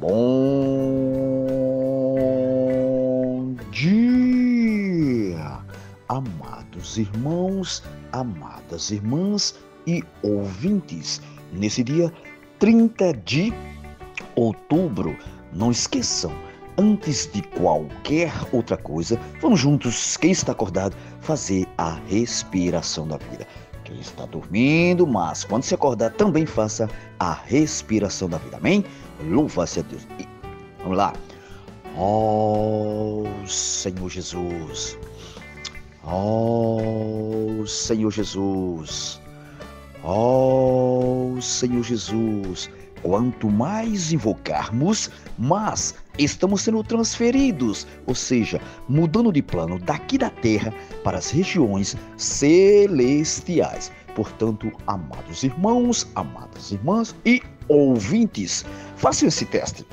Bom dia, amados irmãos, amadas irmãs e ouvintes. Nesse dia 30 de outubro, não esqueçam, antes de qualquer outra coisa, vamos juntos, quem está acordado, fazer a respiração da vida. Quem está dormindo, mas quando se acordar, também faça a respiração da vida. Amém? Louva-se a Deus. E vamos lá. Oh, Senhor Jesus. Oh, Senhor Jesus. Oh, Senhor Jesus. Quanto mais invocarmos, mais estamos sendo transferidos, ou seja, mudando de plano daqui da terra para as regiões celestiais. Portanto, amados irmãos, amadas irmãs e ouvintes, façam esse teste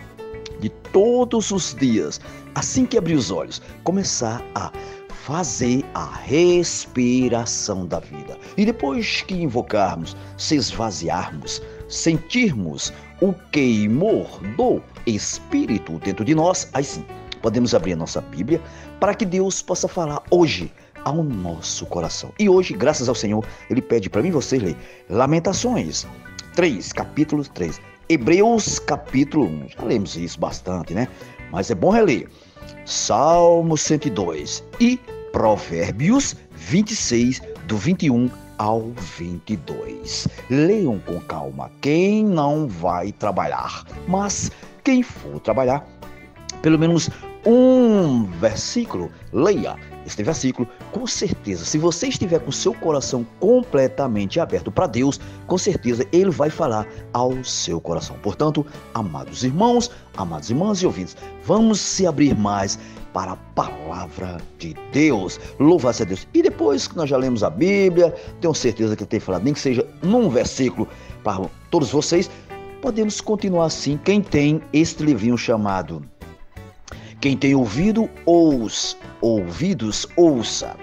de todos os dias, assim que abrir os olhos, começar a fazer a respiração da vida. E depois que invocarmos, se esvaziarmos, sentirmos o queimor do Espírito dentro de nós, aí sim, podemos abrir a nossa Bíblia para que Deus possa falar hoje ao nosso coração. E hoje, graças ao Senhor, Ele pede para mim e você ler Lamentações 3, capítulo 3, Hebreus capítulo 1, já lemos isso bastante, né? Mas é bom reler Salmo 102 e Provérbios 26, do 21 ao 22. Leiam com calma quem não vai trabalhar, mas quem for trabalhar, pelo menos um versículo, leia este versículo com certeza. Se você estiver com seu coração completamente aberto para Deus, com certeza Ele vai falar ao seu coração. Portanto, amados irmãos, amadas irmãs e ouvintes, vamos se abrir mais para a palavra de Deus. Louva-se a Deus. E depois que nós já lemos a Bíblia, tenho certeza que Ele tem falado, nem que seja num versículo para todos vocês, podemos continuar assim. Quem tem este livrinho chamado Quem tem ouvidos, ouça.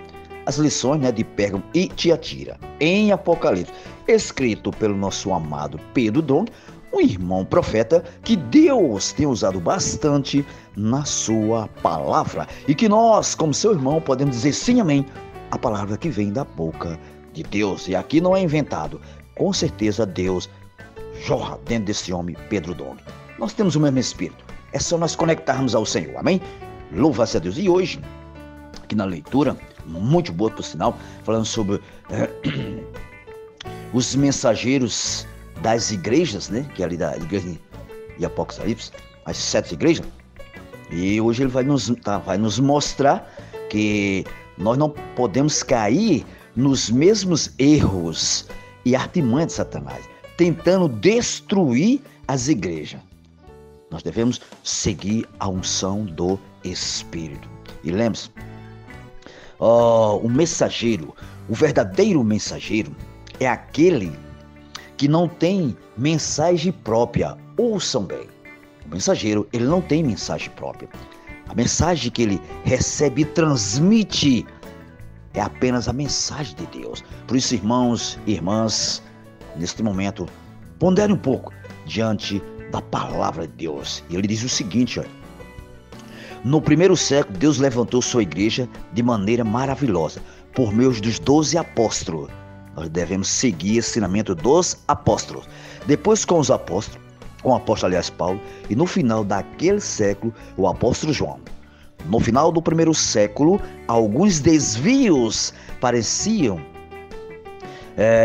As lições de Pérgamo e Tiatira, em Apocalipse, escrito pelo nosso amado Pedro Dong, um irmão profeta que Deus tem usado bastante na sua palavra e que nós, como seu irmão, podemos dizer sim, amém, a palavra que vem da boca de Deus. E aqui não é inventado, com certeza Deus jorra dentro desse homem, Pedro Dong. Nós temos o mesmo Espírito, é só nós conectarmos ao Senhor, amém? Louva-se a Deus. E hoje, aqui na leitura, muito boa por sinal, falando sobre os mensageiros das igrejas, né? Que é ali da igreja de Apocalipse, as 7 igrejas. E hoje ele vai nos mostrar que nós não podemos cair nos mesmos erros e artimanhas de Satanás, tentando destruir as igrejas. Nós devemos seguir a unção do Espírito. E lembre-se, o mensageiro, o verdadeiro mensageiro é aquele que não tem mensagem própria. Ouçam bem, o mensageiro, ele não tem mensagem própria. A mensagem que ele recebe e transmite é apenas a mensagem de Deus. Por isso, irmãos e irmãs, neste momento, pondere um pouco diante da palavra de Deus. E ele diz o seguinte, olha: no primeiro século, Deus levantou sua igreja de maneira maravilhosa, por meio dos 12 apóstolos. Nós devemos seguir o ensinamento dos apóstolos. Depois com os apóstolos, com o apóstolo, aliás, Paulo, e no final daquele século, o apóstolo João. No final do primeiro século, alguns desvios pareciam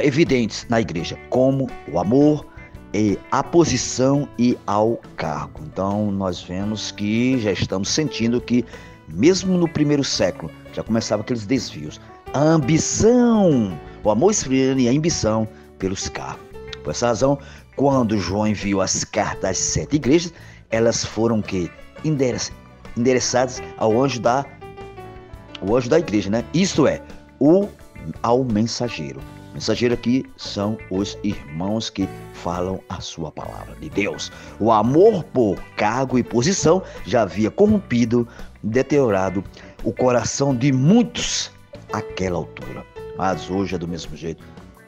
evidentes na igreja, como o amor, e a posição e ao cargo. Então nós vemos que já estamos sentindo que mesmo no primeiro século já começavam aqueles desvios, a ambição, o amor esfriando e a ambição pelos cargos. Por essa razão, quando João enviou as cartas às 7 igrejas, elas foram endereçadas ao anjo da igreja, né? Isto é, ao mensageiro. Mensageiro aqui são os irmãos que falam a sua palavra de Deus. O amor por cargo e posição já havia corrompido, deteriorado o coração de muitos àquela altura. Mas hoje é do mesmo jeito.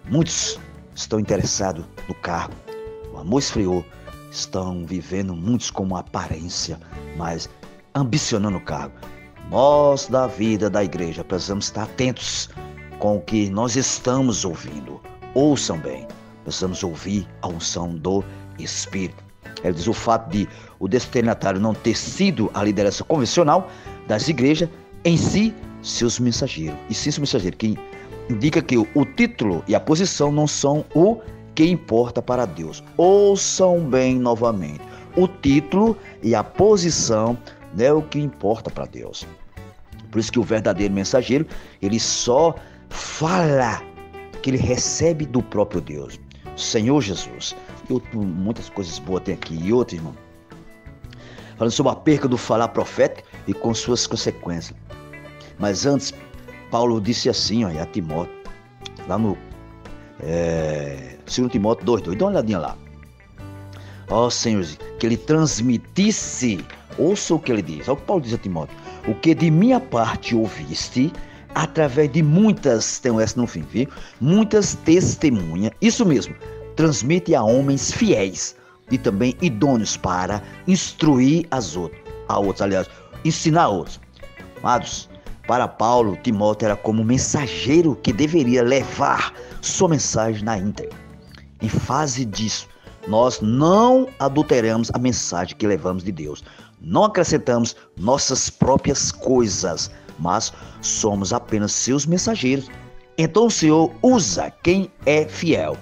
Muitos estão interessados no cargo. O amor esfriou estão vivendo muitos com uma aparência, mas ambicionando o cargo. Nós, da vida da igreja, precisamos estar atentos com o que nós estamos ouvindo. Ouçam bem, precisamos ouvir a unção do Espírito. Ele diz o fato de o destinatário não ter sido a liderança convencional das igrejas, em si, seus mensageiros. E sim, seus mensageiros, que indica que o título e a posição não são o que importa para Deus. Ouçam bem novamente. O título e a posição não é o que importa para Deus. Por isso que o verdadeiro mensageiro, ele só fala que ele recebe do próprio Deus. Senhor Jesus. Muitas coisas boas tem aqui. E outro, irmão, falando sobre a perca do falar profético e com suas consequências. Mas antes, Paulo disse assim, a Timóteo, lá no 2 Timóteo 2:2, dá uma olhadinha lá. Senhor, que ele transmitisse, ouça o que ele diz, olha o que Paulo diz a Timóteo, o que de minha parte ouviste, através de muitas, tem um S no fim, viu? Muitas testemunhas, isso mesmo, transmite a homens fiéis e também idôneos para instruir a outros, aliás, ensinar a outros. Amados, para Paulo, Timóteo era como mensageiro que deveria levar sua mensagem na íntegra. Em face disso, nós não adulteramos a mensagem que levamos de Deus. Não acrescentamos nossas próprias coisas, mas somos apenas seus mensageiros. Então o Senhor usa quem é fiel.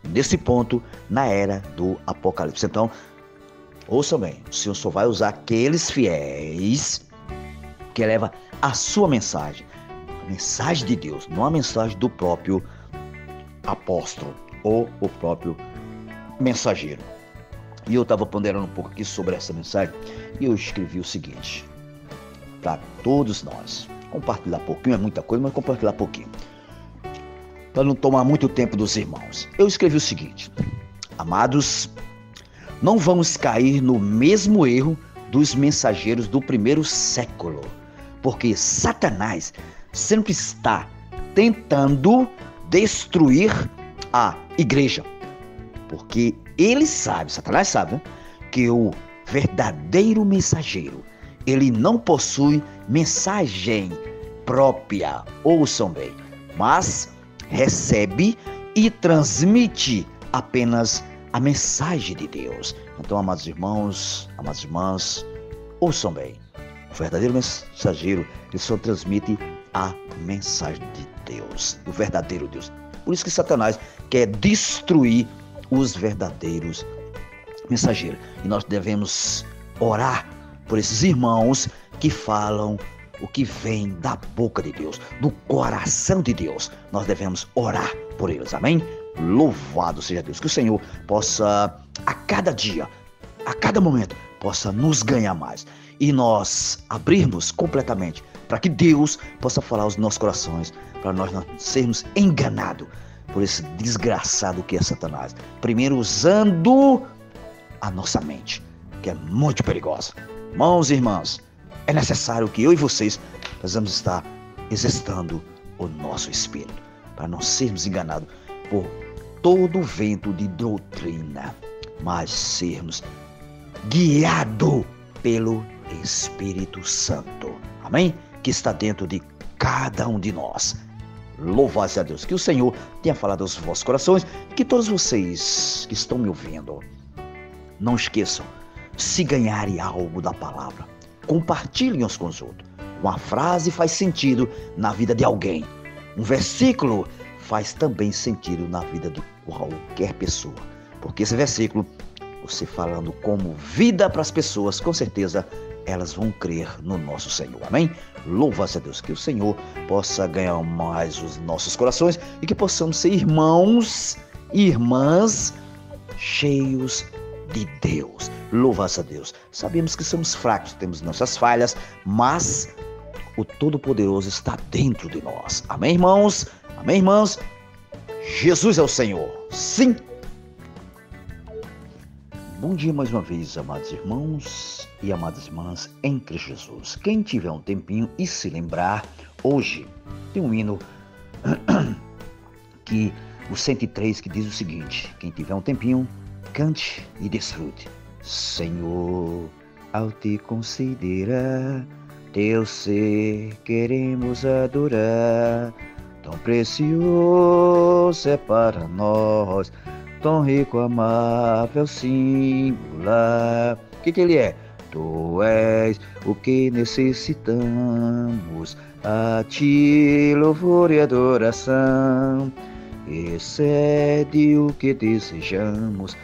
Nesse ponto, na era do Apocalipse. Então, ouçam bem, o Senhor só vai usar aqueles fiéis que leva a sua mensagem, a mensagem de Deus, não a mensagem do próprio apóstolo ou o próprio mensageiro. E eu estava ponderando um pouco aqui sobre essa mensagem e eu escrevi o seguinte, para todos nós, compartilhar pouquinho, é muita coisa, mas compartilhar pouquinho, para não tomar muito tempo dos irmãos. Eu escrevi o seguinte, amados, não vamos cair no mesmo erro dos mensageiros do primeiro século, porque Satanás sempre está tentando destruir a igreja, porque ele sabe, Satanás sabe, né, que o verdadeiro mensageiro, ele não possui mensagem própria, ouçam bem, mas recebe e transmite apenas a mensagem de Deus. Então, amados irmãos, amadas irmãs, ouçam bem. O verdadeiro mensageiro, ele só transmite a mensagem de Deus, do verdadeiro Deus. Por isso que Satanás quer destruir os verdadeiros mensageiros. E nós devemos orar por esses irmãos que falam o que vem da boca de Deus, do coração de Deus. Nós devemos orar por eles, amém? Louvado seja Deus, que o Senhor possa a cada dia, a cada momento, possa nos ganhar mais e nós abrirmos completamente para que Deus possa falar aos nossos corações, para nós não sermos enganados por esse desgraçado que é Satanás. Primeiro usando a nossa mente, que é muito perigosa. Irmãos e irmãs, é necessário que eu e vocês precisamos estar exercitando o nosso espírito, para não sermos enganados por todo o vento de doutrina, mas sermos guiados pelo Espírito Santo, amém? Que está dentro de cada um de nós. Louvado seja Deus, que o Senhor tenha falado aos vossos corações, que todos vocês que estão me ouvindo, não esqueçam, se ganharem algo da palavra, compartilhem uns com os outros. Uma frase faz sentido na vida de alguém, um versículo faz também sentido na vida de qualquer pessoa, porque esse versículo, você falando como vida para as pessoas, com certeza elas vão crer no nosso Senhor, amém? Louva-se a Deus, que o Senhor possa ganhar mais os nossos corações e que possamos ser irmãos e irmãs cheios de Deus. Louva-se a Deus. Sabemos que somos fracos, temos nossas falhas, mas o Todo-Poderoso está dentro de nós. Amém, irmãos? Amém, irmãs? Jesus é o Senhor. Sim. Bom dia mais uma vez, amados irmãos e amadas irmãs em Cristo Jesus. Quem tiver um tempinho e se lembrar, hoje tem um hino que o 103 que diz o seguinte: quem tiver um tempinho, cante e desfrute. Senhor, ao te considerar teu ser, queremos adorar. Tão precioso é para nós, tão rico, amável, singular. O que ele é? Tu és o que necessitamos, a ti louvor e adoração. Excede o que desejamos,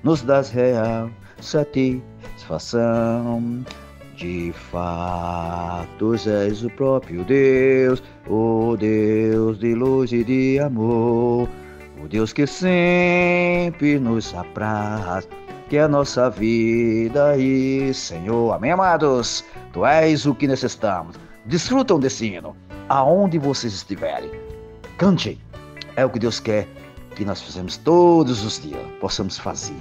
nos dás real satisfação. De fato, és o próprio Deus, o Deus de luz e de amor, o Deus que sempre nos apraz, que a nossa vida e Senhor. Amém, amados? Tu és o que necessitamos. Desfrutam desse hino, aonde vocês estiverem. Cante. É o que Deus quer que nós façamos todos os dias, possamos fazer.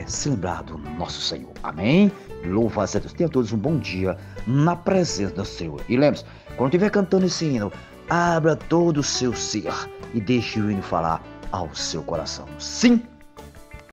É se lembrar do nosso Senhor. Amém? Louvado a Deus. Tenham todos um bom dia na presença do Senhor. E lembre-se, quando estiver cantando esse hino, abra todo o seu ser e deixe o hino falar ao seu coração. Sim,